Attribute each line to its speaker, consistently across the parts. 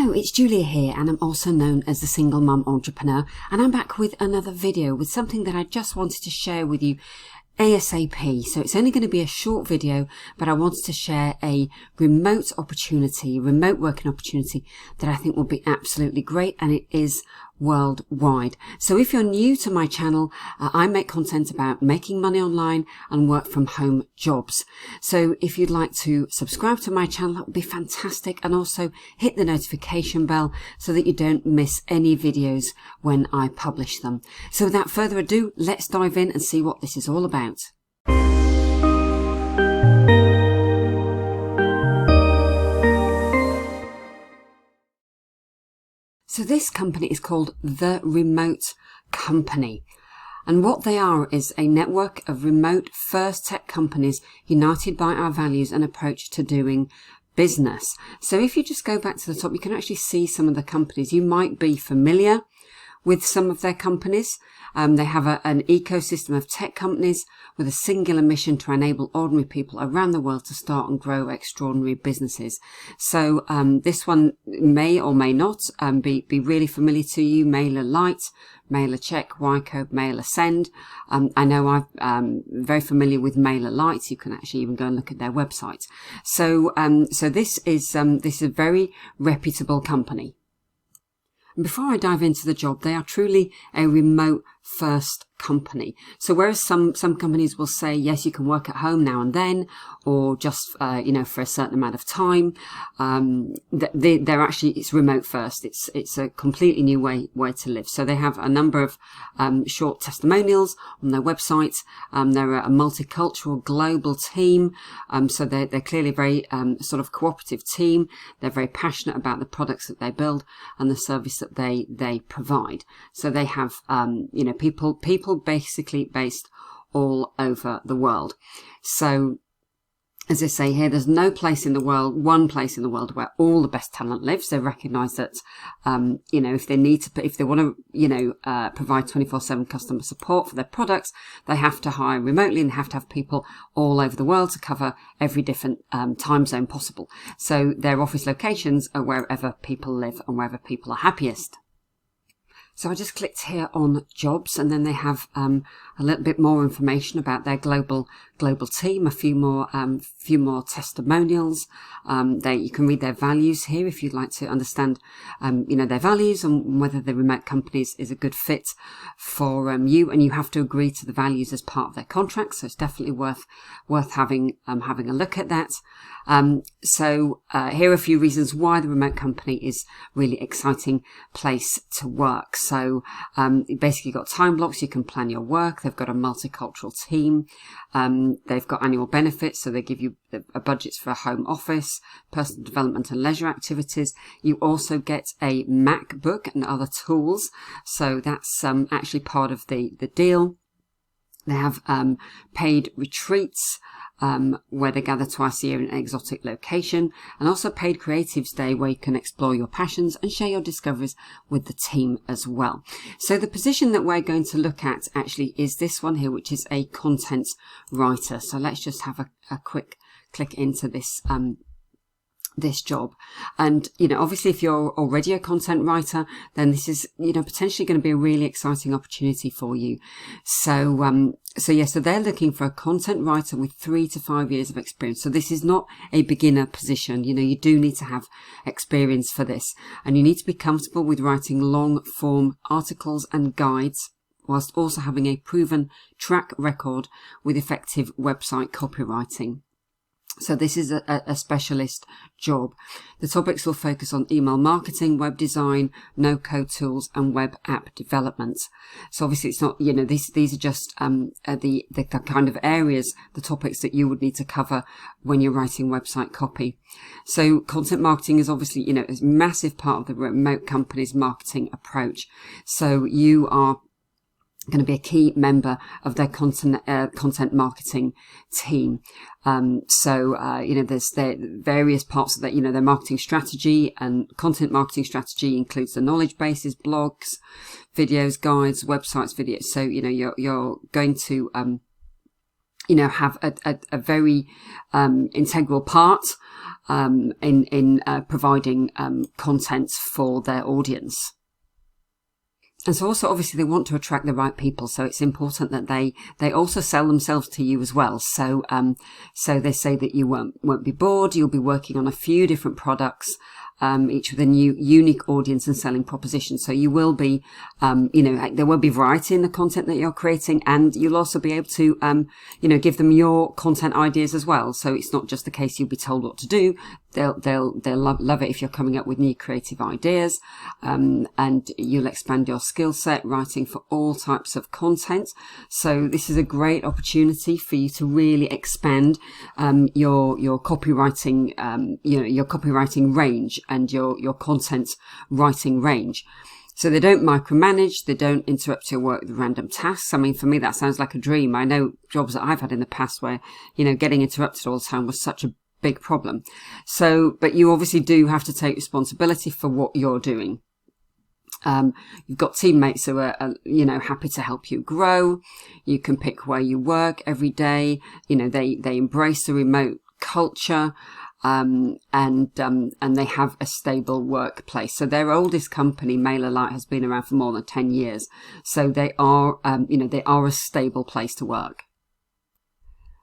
Speaker 1: Hello, it's Julia here, and I'm also known as the Single Mum Entrepreneur, and I'm back with another video with something that I just wanted to share with you ASAP. So it's only going to be a short video, but I wanted to share a remote working opportunity that I think will be absolutely great, and it is worldwide. So if you're new to my channel, I make content about making money online and work from home jobs. So if you'd like to subscribe to my channel, that would be fantastic, and also hit the notification bell so that you don't miss any videos when I publish them. So without further ado, let's dive in and see what this is all about. So this company is called The Remote Company. And what they are is a network of remote first tech companies united by our values and approach to doing business. So if you just go back to the top, you can actually see some of the companies. You might be familiar with some of their companies. They have an ecosystem of tech companies with a singular mission to enable ordinary people around the world to start and grow extraordinary businesses. So this one may or may not be really familiar to you. MailerLite, MailerCheck, Wycode, MailerSend. I know I'm very familiar with MailerLite. You can actually even go and look at their website. So this is a very reputable company. Before I dive into the job, they are truly a remote first company. So whereas some companies will say, yes, you can work at home now and then, or just, for a certain amount of time, they're actually, it's remote first. It's a completely new way to live. So they have a number of, short testimonials on their website. They're a multicultural global team. So they're clearly a very, sort of cooperative team. They're very passionate about the products that they build and the service that they provide. So they have, people basically based all over the world. So as I say here, there's one place in the world where all the best talent lives. They recognize that, if they want to, provide 24/7 customer support for their products, they have to hire remotely and have to have people all over the world to cover every different time zone possible. So their office locations are wherever people live and wherever people are happiest. So I just clicked here on jobs, and then they have a little bit more information about their global team, a few more testimonials. You can read their values here if you'd like to understand, their values and whether the remote companies is a good fit for you. And you have to agree to the values as part of their contract. So it's definitely worth having a look at that. Here are a few reasons why the remote company is really exciting place to work. So, you basically got time blocks. You can plan your work. They've got a multicultural team. They've got annual benefits. So they give you a budgets for a home office, personal development and leisure activities. You also get a MacBook and other tools. So that's, actually part of the deal. They have, paid retreats, where they gather twice a year in an exotic location, and also paid creatives day where you can explore your passions and share your discoveries with the team as well. So the position that we're going to look at actually is this one here, which is a content writer. So let's just have a quick click into this job. And, obviously if you're already a content writer, then this is, potentially going to be a really exciting opportunity for you. So they're looking for a content writer with 3 to 5 years of experience. So this is not a beginner position. You do need to have experience for this, and you need to be comfortable with writing long form articles and guides, whilst also having a proven track record with effective website copywriting. So this is a specialist job. The topics will focus on email marketing, web design, no-code tools, and web app development. So obviously it's not, these are just the kind of areas, the topics that you would need to cover when you're writing website copy. So content marketing is obviously, a massive part of the remote company's marketing approach. So you are going to be a key member of their content marketing team. There's their various parts of that, their marketing strategy, and content marketing strategy includes the knowledge bases, blogs, videos, guides, websites, videos. So, you're going to, have a very integral part in providing content for their audience. And so also, obviously, they want to attract the right people. So it's important that they also sell themselves to you as well. So, so they say that you won't be bored. You'll be working on a few different products, each with a new unique audience and selling proposition. So you will be, there will be variety in the content that you're creating, and you'll also be able to, give them your content ideas as well. So it's not just the case you'll be told what to do. They'll love it if you're coming up with new creative ideas, and you'll expand your skill set writing for all types of content. So this is a great opportunity for you to really expand your copywriting, your copywriting range and your content writing range. So they don't micromanage, they don't interrupt your work with random tasks. I mean, for me, that sounds like a dream. I know jobs that I've had in the past where, getting interrupted all the time was such a big problem. So, but you obviously do have to take responsibility for what you're doing. You've got teammates who are, happy to help you grow. You can pick where you work every day. They embrace the remote culture. And they have a stable workplace. So their oldest company, MailerLite, has been around for more than 10 years. So they are, they are a stable place to work.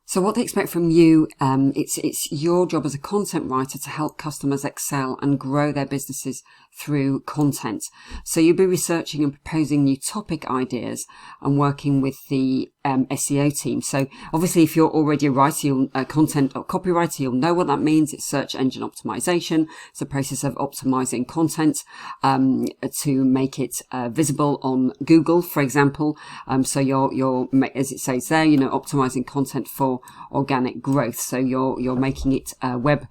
Speaker 1: So what they expect from you, it's your job as a content writer to help customers excel and grow their businesses through content. So you'll be researching and proposing new topic ideas and working with the SEO team. So obviously, if you're already a writer, content or copywriter, you'll know what that means. It's search engine optimization. It's a process of optimizing content to make it visible on Google, for example. So you're, as it says there, optimizing content for organic growth. So you're making it web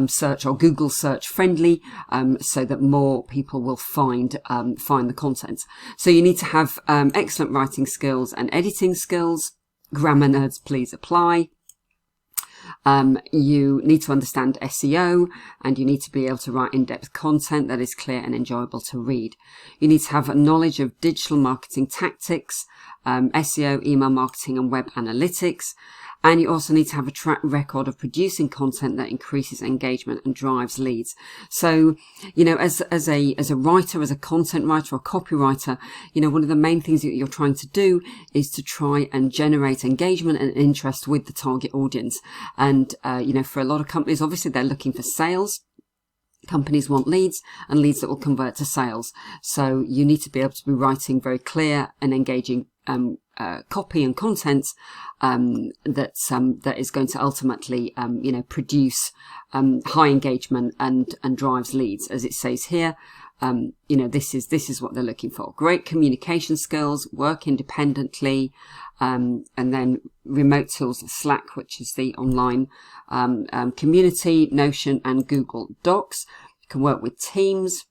Speaker 1: search or Google search friendly, so that more people will find the content. So you need to have excellent writing skills and editing skills. Grammar nerds, please apply. You need to understand SEO, and you need to be able to write in-depth content that is clear and enjoyable to read. You need to have a knowledge of digital marketing tactics, SEO, email marketing, and web analytics. And you also need to have a track record of producing content that increases engagement and drives leads. So, as a writer, as a content writer or copywriter, one of the main things that you're trying to do is to try and generate engagement and interest with the target audience. And, for a lot of companies, obviously they're looking for sales. Companies want leads, and leads that will convert to sales. So you need to be able to be writing very clear and engaging copy and content that is going to ultimately produce high engagement and drives leads, as it says here. This is what they're looking for. Great communication skills, work independently, and then remote tools, Slack, which is the online community, Notion, and Google Docs. You can work with teams.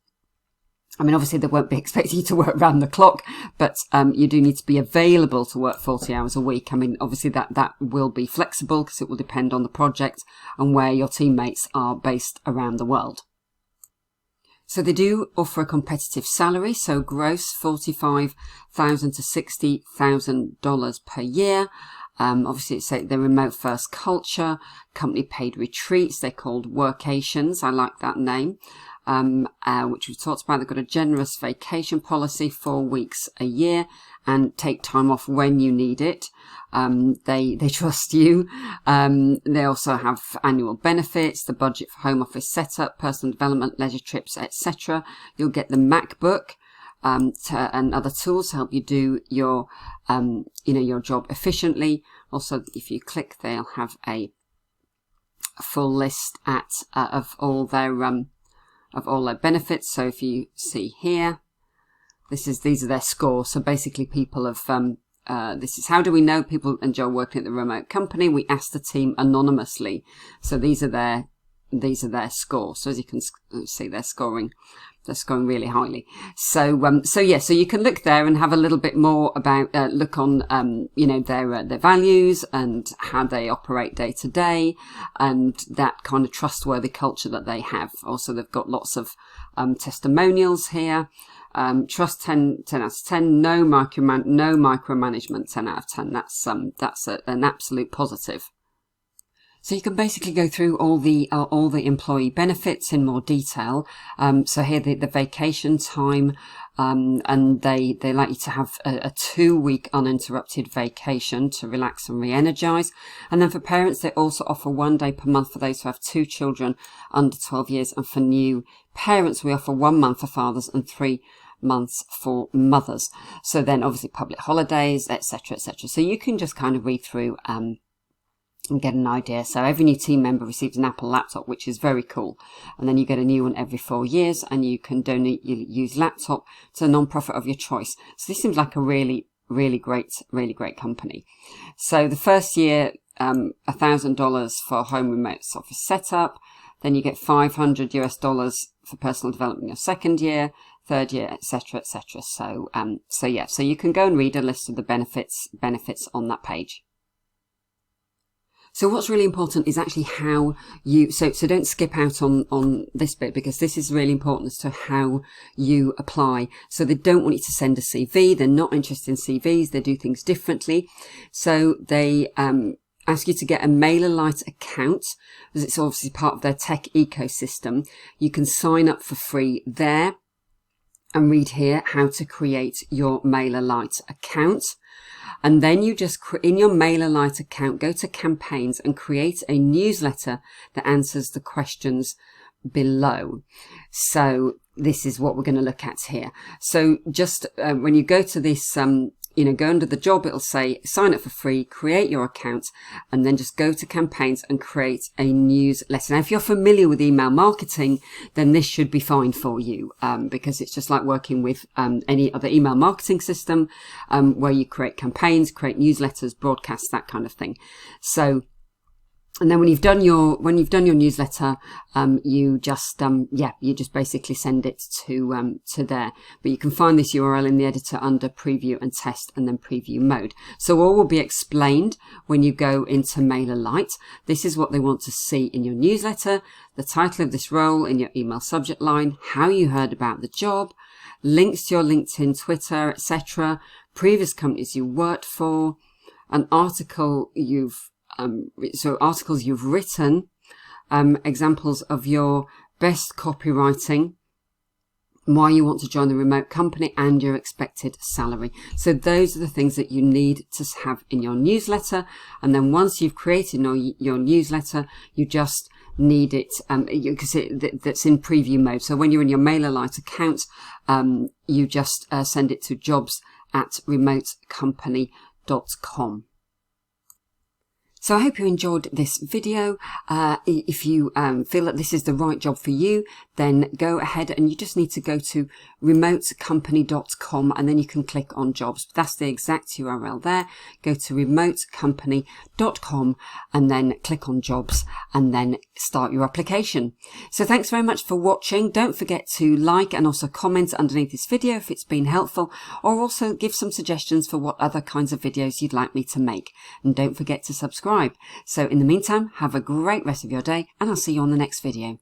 Speaker 1: I mean, obviously they won't be expecting you to work round the clock, but you do need to be available to work 40 hours a week. I mean, obviously that will be flexible because it will depend on the project and where your teammates are based around the world. So they do offer a competitive salary, so gross $45,000 to $60,000 per year. Obviously it's the remote first culture, company paid retreats. They're called workations. I like that name. Which we've talked about. They've got a generous vacation policy, 4 weeks a year, and take time off when you need it. They trust you. They also have annual benefits, the budget for home office setup, personal development, leisure trips, etc. You'll get the MacBook, and other tools to help you do your, your job efficiently. Also, if you click, they'll have a full list of all their benefits. So if you see here, these are their scores. So basically people have, this is how do we know people enjoy working at the remote company? We asked the team anonymously. So these are their these are their scores. So as you can see, they're scoring really highly. So so you can look there and have a little bit more about look on their values and how they operate day to day, and that kind of trustworthy culture that they have. Also, they've got lots of testimonials here. Trust 10 out of 10. No micromanagement 10 out of 10. That's an absolute positive. So you can basically go through all the employee benefits in more detail. So here the vacation time, and they like you to have a 2-week uninterrupted vacation to relax and re-energize. And then for parents, they also offer 1 day per month for those who have 2 children under 12 years. And for new parents, we offer 1 month for fathers and 3 months for mothers. So then obviously public holidays, etc., etc. So you can just kind of read through, and get an idea. So every new team member receives an Apple laptop, which is very cool. And then you get a new one every 4 years, and you can donate your used laptop to a non-profit of your choice. So this seems like a really great company. So the first year, $1,000 for home remote office setup. Then you get $500 for personal development in your second year, third year, etc., etc. So so you can go and read a list of the benefits on that page. So what's really important is actually how you, so don't skip out on this bit, because this is really important as to how you apply. So they don't want you to send a CV. They're not interested in CVs. They do things differently. So they, ask you to get a MailerLite account, as it's obviously part of their tech ecosystem. You can sign up for free there and read here how to create your MailerLite account. And then you just, in your MailerLite account, go to campaigns and create a newsletter that answers the questions below. So this is what we're going to look at here. So just when you go to this, go under the job, it'll say sign up for free, create your account, and then just go to campaigns and create a newsletter. Now, if you're familiar with email marketing, then this should be fine for you, because it's just like working with any other email marketing system, where you create campaigns, create newsletters, broadcasts, that kind of thing. So, and then when you've done your newsletter, you just basically send it to there. But you can find this URL in the editor under preview and test, and then preview mode. So all will be explained when you go into MailerLite. This is what they want to see in your newsletter, the title of this role in your email subject line, how you heard about the job, links to your LinkedIn, Twitter, etc., previous companies you worked for, an article articles you've written, examples of your best copywriting, why you want to join the remote company, and your expected salary. So those are the things that you need to have in your newsletter. And then once you've created your newsletter, you just need it, because that's in preview mode. So when you're in your MailerLite account, you just send it to jobs@remotecompany.com. So I hope you enjoyed this video. If you feel that this is the right job for you, then go ahead, and you just need to go to remotecompany.com, and then you can click on jobs. That's the exact URL there. Go to remotecompany.com and then click on jobs, and then start your application. So thanks very much for watching. Don't forget to like and also comment underneath this video if it's been helpful, or also give some suggestions for what other kinds of videos you'd like me to make. And don't forget to subscribe. So in the meantime, have a great rest of your day, and I'll see you on the next video.